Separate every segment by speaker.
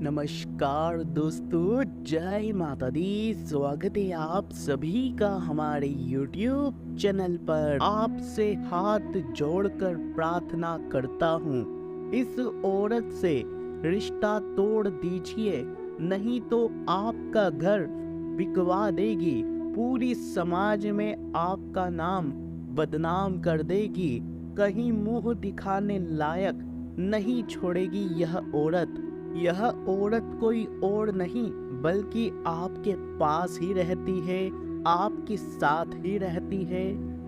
Speaker 1: नमस्कार दोस्तों, जय माता दी। स्वागत है आप सभी का हमारे YouTube चैनल पर। आपसे हाथ जोड़कर प्रार्थना करता हूँ, इस औरत से रिश्ता तोड़ दीजिए, नहीं तो आपका घर बिकवा देगी, पूरी समाज में आपका नाम बदनाम कर देगी, कहीं मुंह दिखाने लायक नहीं छोड़ेगी यह औरत। यह औरत कोई और नहीं बल्कि आपके पास ही रहती है, आपके साथ ही रहती है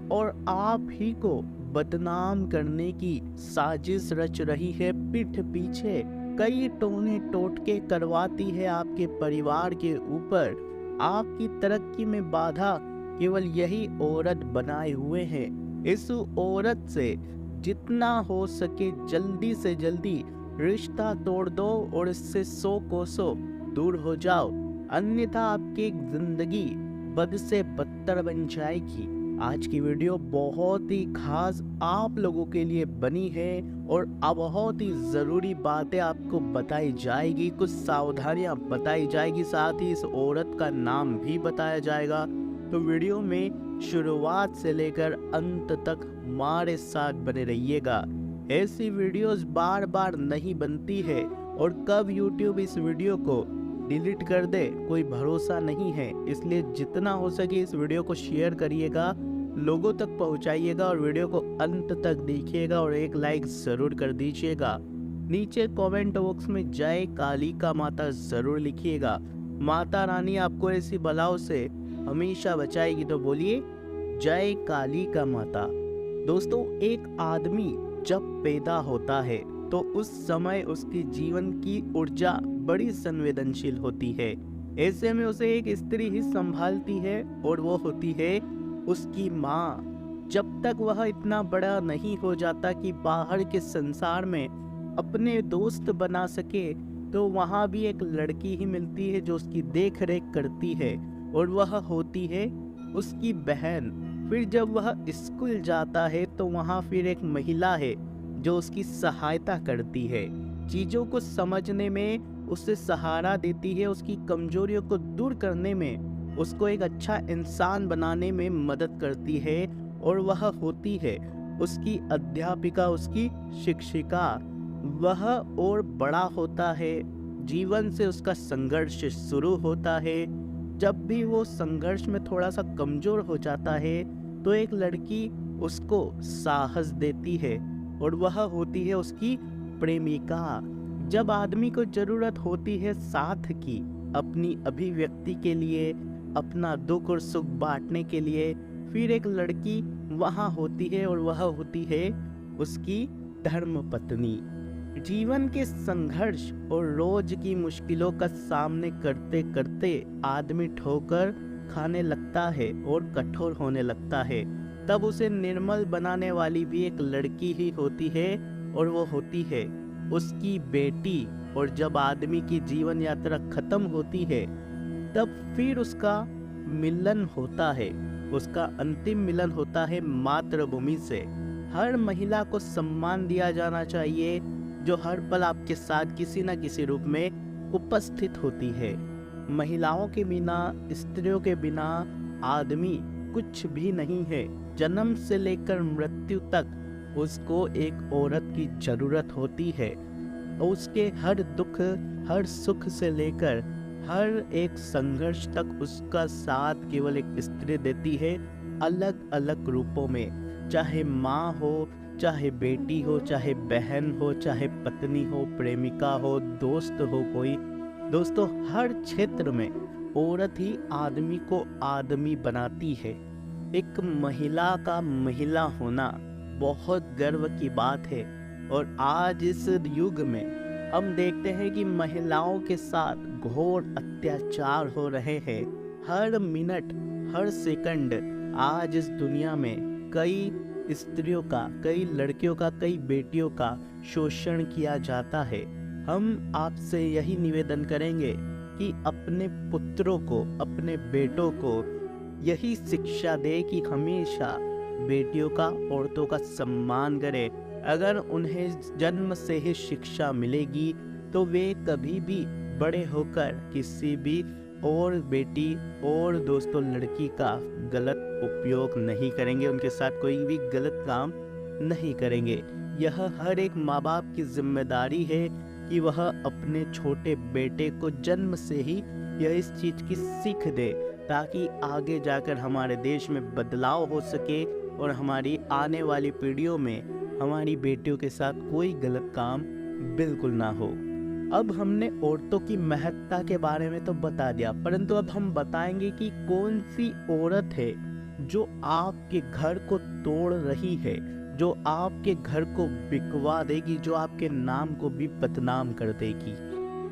Speaker 1: और आप ही को बदनाम करने की साजिश रच रही है। पीठ पीछे कई टोने टोटके करवाती है आपके परिवार के ऊपर। आपकी तरक्की में बाधा केवल यही औरत बनाए हुए है। इस औरत से जितना हो सके जल्दी से जल्दी रिश्ता तोड़ दो और इससे 100 कोसों दूर हो जाओ, अन्यथा आपकी जिंदगी बद से बदतर बन जाएगी। आज की वीडियो बहुत ही खास आप लोगों के लिए बनी है और बहुत ही ज़रूरी बातें आपको बताई जाएगी, कुछ सावधानियां बताई जाएगी, साथ ही इस औरत का नाम भी बताया जाएगा। तो वीडियो में शुरुआत से लेकर अंत तक हमारे साथ बने रहिएगा। ऐसी वीडियोस बार बार नहीं बनती है और कब YouTube इस वीडियो को डिलीट कर दे कोई भरोसा नहीं है, इसलिए जितना हो सके इस वीडियो को शेयर करिएगा, लोगों तक पहुंचाइएगा और वीडियो को अंत तक देखिएगा और एक लाइक ज़रूर कर दीजिएगा। नीचे कमेंट बॉक्स में जय काली का माता ज़रूर लिखिएगा। माता रानी आपको ऐसी बलाओं से हमेशा बचाएगी, तो बोलिए जय काली का माता। दोस्तों, एक आदमी जब पैदा होता है तो उस समय उसके जीवन की ऊर्जा बड़ी संवेदनशील होती है। ऐसे में उसे एक स्त्री ही संभालती है और वो होती है उसकी माँ। जब तक वह इतना बड़ा नहीं हो जाता कि बाहर के संसार में अपने दोस्त बना सके, तो वहाँ भी एक लड़की ही मिलती है जो उसकी देख रेख करती है और वह होती है उसकी बहन। फिर जब वह स्कूल जाता है तो वहाँ फिर एक महिला है जो उसकी सहायता करती है, चीज़ों को समझने में उसे सहारा देती है, उसकी कमजोरियों को दूर करने में, उसको एक अच्छा इंसान बनाने में मदद करती है और वह होती है उसकी अध्यापिका, उसकी शिक्षिका। वह और बड़ा होता है, जीवन से उसका संघर्ष शुरू होता है। जब भी वो संघर्ष में थोड़ा सा कमजोर हो जाता है तो एक लड़की उसको साहस देती है और वह होती है उसकी प्रेमिका। जब आदमी को जरूरत होती है साथ की, अपनी अभिव्यक्ति के लिए, अपना दुख और सुख बांटने के लिए, फिर एक लड़की वहाँ होती है और वह होती है उसकी धर्मपत्नी। जीवन के संघर्ष और रोज की मुश्किलों का सामने करते करते आदमी ठोकर खाने लगता है और कठोर होने लगता है, तब उसे निर्मल बनाने वाली भी एक लड़की ही होती है और वो होती है उसकी बेटी। और जब आदमी की जीवन यात्रा खत्म होती है तब फिर उसका मिलन होता है, उसका अंतिम मिलन होता है मातृभूमि से। हर महिला को सम्मान दिया जाना चाहिए जो हर पल आपके साथ किसी न किसी रूप में उपस्थित होती है। महिलाओं के बिना, स्त्रियों के बिना आदमी कुछ भी नहीं है। जन्म से लेकर मृत्यु तक उसको एक औरत की जरूरत होती है। उसके हर दुख, हर सुख से लेकर हर एक संघर्ष तक उसका साथ केवल एक स्त्री देती है, अलग अलग रूपों में। चाहे माँ हो, चाहे बेटी हो, चाहे बहन हो, चाहे पत्नी हो, प्रेमिका हो, दोस्त हो कोई। दोस्तों, हर क्षेत्र में औरत ही आदमी को आदमी बनाती है। एक महिला का महिला होना बहुत गर्व की बात है। और आज इस युग में हम देखते हैं कि महिलाओं के साथ घोर अत्याचार हो रहे हैं। हर मिनट, हर सेकंड आज इस दुनिया में कई स्त्रियों का, कई लड़कियों का, कई बेटियों का शोषण किया जाता है। हम आपसे यही निवेदन करेंगे कि अपने पुत्रों को, अपने बेटों को यही शिक्षा दे कि हमेशा बेटियों का, औरतों का सम्मान करें। अगर उन्हें जन्म से ही शिक्षा मिलेगी तो वे कभी भी बड़े होकर किसी भी और बेटी और दोस्तों लड़की का गलत उपयोग नहीं करेंगे, उनके साथ कोई भी गलत काम नहीं करेंगे। यह हर एक माँ बाप की जिम्मेदारी है कि वह अपने छोटे बेटे को जन्म से ही यह इस चीज़ की सीख दे, ताकि आगे जाकर हमारे देश में बदलाव हो सके और हमारी आने वाली पीढ़ियों में हमारी बेटियों के साथ कोई गलत काम बिल्कुल ना हो। अब हमने औरतों की महत्ता के बारे में तो बता दिया, परंतु अब हम बताएंगे कि कौन सी औरत है जो आपके घर को तोड़ रही है, जो आपके घर को बिकवा देगी, जो आपके नाम को भी बदनाम कर देगी।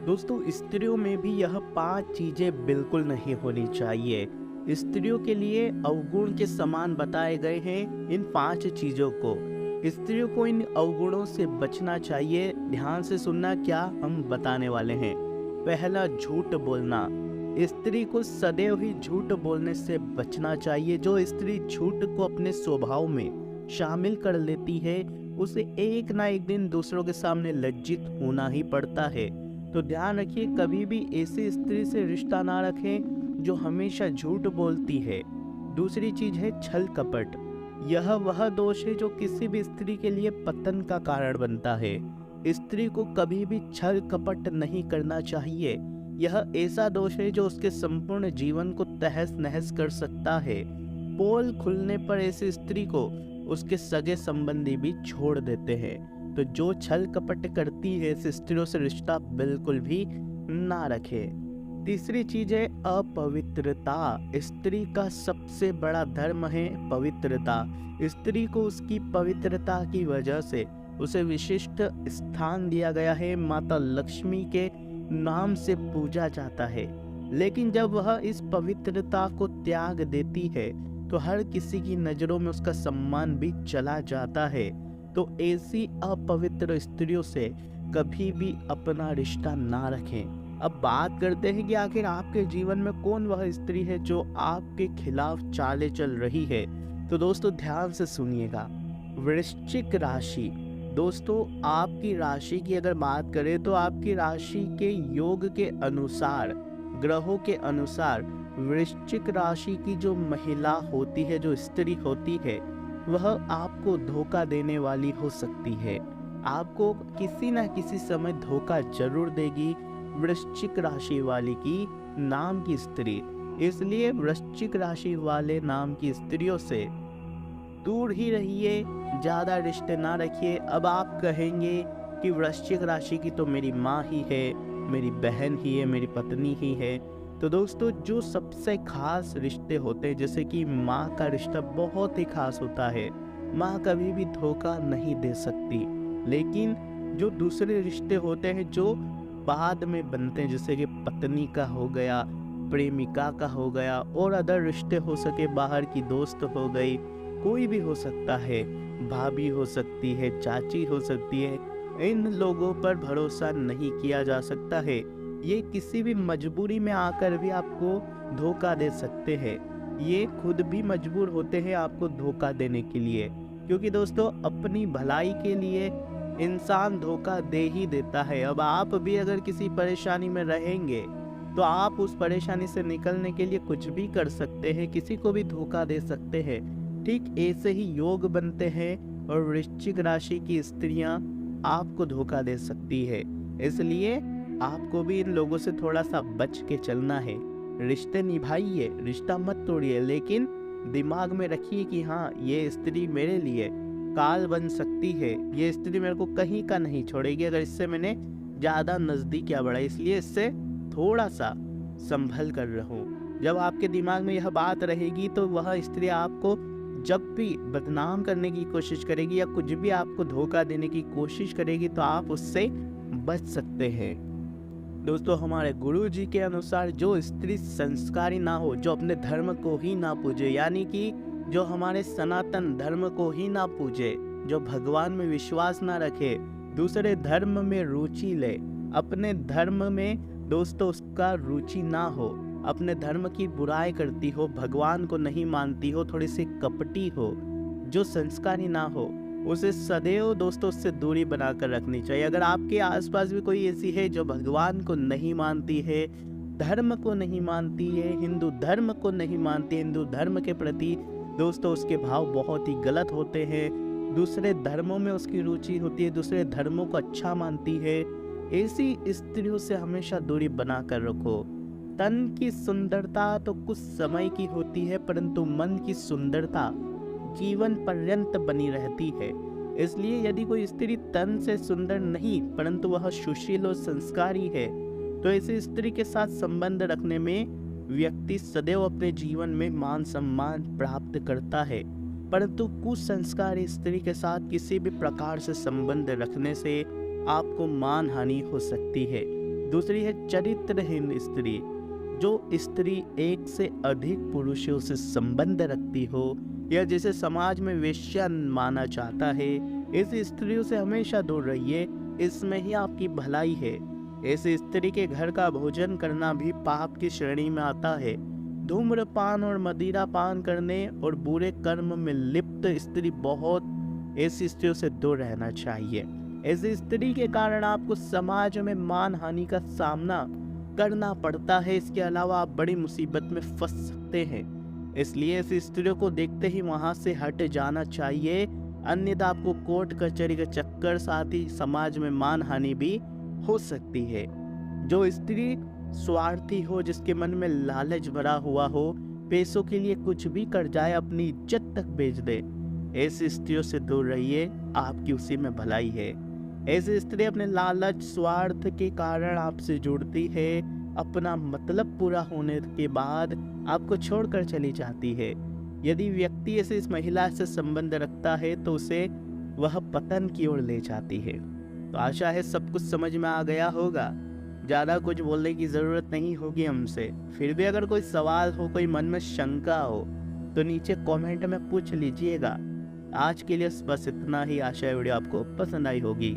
Speaker 1: दोस्तों, स्त्रियों में भी यह 5 चीजें बिल्कुल नहीं होनी चाहिए। स्त्रियों के लिए अवगुण के समान बताए गए हैं इन 5 चीजों को। स्त्रियों को इन अवगुणों से बचना चाहिए। ध्यान से सुनना क्या हम बताने वाले हैं। पहला, झूठ बोलना। स्त्री को सदैव ही झूठ बोलने से बचना चाहिए। जो स्त्री झूठ को अपने स्वभाव में शामिल कर लेती है, उसे एक ना एक दिन दूसरों के सामने लज्जित होना ही पड़ता है। तो ध्यान रखिए, कभी भी ऐसी स्त्री से रिश्ता ना रखें जो हमेशा झूठ बोलती है। दूसरी चीज है छल कपट। यह वह दोष है जो किसी भी स्त्री के लिए पतन का कारण बनता है। स्त्री को कभी भी छल कपट नहीं करना चाहिए। यह ऐसा दोष है जो उसके संपूर्ण जीवन को तहस नहस कर सकता है। पोल खुलने पर ऐसी स्त्री को उसके सगे संबंधी भी छोड़ देते हैं। तो जो छल कपट करती है ऐसी स्त्रियों से रिश्ता बिल्कुल भी ना रखे। तीसरी चीज है अपवित्रता। स्त्री का सबसे बड़ा धर्म है पवित्रता। स्त्री को उसकी पवित्रता की वजह से उसे विशिष्ट स्थान दिया गया है। माता लक्ष्मी के नाम से पूजा जाता है। लेकिन जब वह इस पवित्रता को त्याग देती है तो हर किसी की नजरों में उसका सम्मान भी चला जाता है। तो ऐसी अपवित्र स्त्रियों से कभी भी अपना रिश्ता ना रखें। अब बात करते हैं कि आखिर आपके जीवन में कौन वह स्त्री है जो आपके खिलाफ चालें चल रही है। तो दोस्तों, ध्यान से सुनिएगा। वृश्चिक राशि। दोस्तों, आपकी राशि की अगर बात करें तो आपकी राशि के योग के अनुसार, ग्रहों के अनुसार वृश्चिक राशि की जो महिला होती है, जो स्त्री होती है, वह आपको धोखा देने वाली हो सकती है। आपको किसी न किसी समय धोखा जरूर देगी वृश्चिक राशि वाली की नाम की स्त्री। इसलिए वृश्चिक राशि वाले नाम की स्त्रियों से दूर ही रहिए, ज्यादा रिश्ते ना रखिए। अब आप कहेंगे कि वृश्चिक राशि की तो मेरी माँ ही है, मेरी बहन ही है, मेरी पत्नी ही है। तो दोस्तों, जो सबसे खास रिश्ते होते हैं, जैसे कि माँ का रिश्ता बहुत ही खास होता है। माँ कभी भी धोखा नहीं दे सकती। लेकिन जो दूसरे रिश्ते होते हैं जो बाद में बनते हैं, जैसे कि पत्नी का हो गया, प्रेमिका का हो गया, और अदर रिश्ते हो सके, बाहर की दोस्त हो गई, कोई भी हो सकता है, भाभी हो सकती है, चाची हो सकती है। इन लोगों पर भरोसा नहीं किया जा सकता है। ये किसी भी मजबूरी में आकर भी आपको धोखा दे सकते हैं। ये खुद भी मजबूर होते हैं आपको धोखा देने के लिए, क्योंकि दोस्तों अपनी भलाई के लिए इंसान धोखा दे ही देता है। अब आप भी अगर किसी परेशानी में रहेंगे तो आप उस परेशानी से निकलने के लिए कुछ भी कर सकते हैं, किसी को भी धोखा दे सकते हैं। ठीक ऐसे ही योग बनते हैं और वृश्चिक राशि की स्त्रियां आपको धोखा दे सकती है। इसलिए आपको भी इन लोगों से थोड़ा सा बच के चलना है। रिश्ते निभाइए, रिश्ता मत तोड़िए, लेकिन दिमाग में रखिए कि हाँ, ये स्त्री मेरे लिए काल बन सकती है, ये स्त्री मेरे को कहीं का नहीं छोड़ेगी अगर इससे मैंने ज़्यादा नज़दीकियाँ बढ़ाई, इसलिए इससे थोड़ा सा संभल कर रहूं। जब आपके दिमाग में यह बात रहेगी तो वह स्त्री आपको जब भी बदनाम करने की कोशिश करेगी या कुछ भी आपको धोखा देने की कोशिश करेगी तो आप उससे बच सकते हैं। दोस्तों, हमारे गुरु जी के अनुसार जो स्त्री संस्कारी ना हो, जो अपने धर्म को ही ना पूजे, यानी कि जो हमारे सनातन धर्म को ही ना पूजे, जो भगवान में विश्वास ना रखे, दूसरे धर्म में रुचि ले, अपने धर्म में दोस्तों उसका रुचि ना हो, अपने धर्म की बुराई करती हो, भगवान को नहीं मानती हो, थोड़ी सी कपटी हो, जो संस्कारी ना हो, उसे सदैव दोस्तों उससे दूरी बनाकर रखनी चाहिए। अगर आपके आसपास भी कोई ऐसी है जो भगवान को नहीं मानती है, धर्म को नहीं मानती है, हिंदू धर्म को नहीं मानती, हिंदू धर्म के प्रति दोस्तों उसके भाव बहुत ही गलत होते हैं, दूसरे धर्मों में उसकी रुचि होती है, दूसरे धर्मों को अच्छा मानती है, ऐसी स्त्रियों से हमेशा दूरी बनाकर रखो। तन की सुंदरता तो कुछ समय की होती है, परंतु मन की सुंदरता जीवन पर्यंत बनी रहती है। इसलिए यदि कोई स्त्री तन से सुंदर नहीं परंतु वह सुशील और संस्कारी है, तो ऐसी स्त्री के साथ संबंध रखने में व्यक्ति सदैव अपने जीवन में मान सम्मान प्राप्त करता है। परंतु कुसंस्कारी स्त्री के साथ किसी भी प्रकार से संबंध रखने से आपको मान हानि हो सकती है। दूसरी है चरित्रहीन स्त्री। जो स्त्री एक से अधिक पुरुषों से संबंध रखती हो या जिसे समाज में वेश्या माना जाता है, ऐसी स्त्रियों से हमेशा दूर रहिए, इसमें ही आपकी भलाई है। ऐसी स्त्री के घर का भोजन करना भी पाप की श्रेणी में आता है। धूम्रपान और मदिरा पान करने और बुरे कर्म में लिप्त स्त्री बहुत ऐसी स्त्रियों से दूर रहना चाहिए। ऐसी स्त्री के कारण आपको समाज में मान हानि का सामना करना पड़ता है। इसके अलावा आप बड़ी मुसीबत में फंस सकते हैं। इसलिए ऐसी स्त्रियों को देखते ही वहां से हट जाना चाहिए, अन्यथा आपको कोर्ट कचहरी के चक्कर साथ ही समाज में मान हानि भी हो सकती है। जो स्त्री स्वार्थी हो, जिसके मन में लालच भरा हुआ हो, पैसों के लिए कुछ भी कर जाए, अपनी इज्जत तक बेच दे, ऐसी स्त्रियों से दूर रहिए, आपकी उसी में भलाई है। ऐसी स्त्री अपने लालच स्वार्थ के कारण आपसे जुड़ती है, अपना मतलब पूरा होने के बाद आपको छोड़कर चली जाती है। यदि व्यक्ति ऐसे इस महिला से संबंध रखता है तो उसे वह पतन की ओर ले जाती है। तो आशा है सब कुछ समझ में आ गया होगा, ज़्यादा कुछ बोलने की ज़रूरत नहीं होगी हमसे। फिर भी अगर कोई सवाल हो, कोई मन में शंका हो तो नीचे कमेंट में पूछ लीजिएगा। आज के लिए बस इतना ही। आशा है वीडियो आपको पसंद आई होगी।